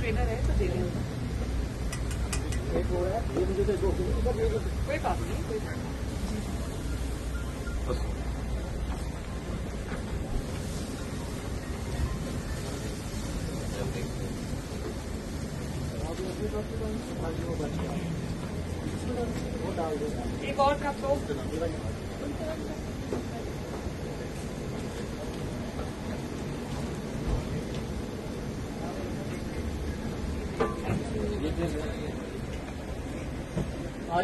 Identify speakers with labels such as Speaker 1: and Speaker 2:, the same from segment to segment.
Speaker 1: Trainer है तो दे रहे हो। कोई बात नहीं, कोई बात नहीं। एक और कप दो।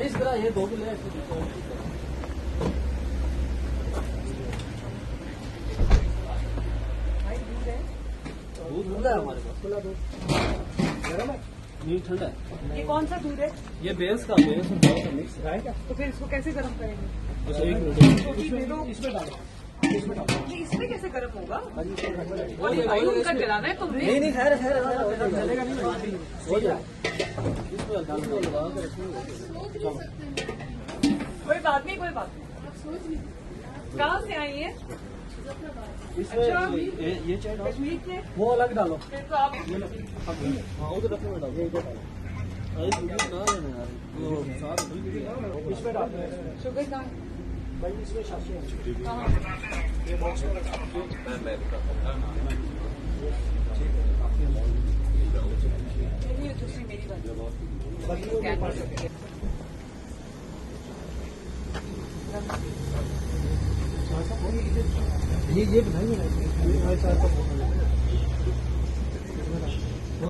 Speaker 2: इस तरह ये दो ले दूध है हमारे पास। दूध ठंडा है।
Speaker 1: ये कौन सा दूध है?
Speaker 2: ये भैंस का मिक्स है क्या?
Speaker 1: तो फिर इसको कैसे गर्म करेंगे?
Speaker 2: छोटी दे दो, इसमें डालो।
Speaker 1: इसमें कैसे गर्म होगा? ऑयल का जलाना है तुमने?
Speaker 2: नहीं खैर चलेगा नहीं हो जाए। इसमें
Speaker 1: कोई बात नहीं, कोई बात नहीं। कहाँ से आई है?
Speaker 2: अच्छा, ये चाय डालो,
Speaker 1: कश्मीर से?
Speaker 2: वो अलग डालो।
Speaker 1: फिर तो आप
Speaker 2: उधर रखने में डालो, इधर डालो। इसमें डालो।
Speaker 1: शुगर का
Speaker 2: भाई इसमें शाशी है।
Speaker 1: हाँ।
Speaker 2: ये बॉक्स में रखा।
Speaker 1: चलिए दूसरी मेरी बात।
Speaker 2: ये बताइए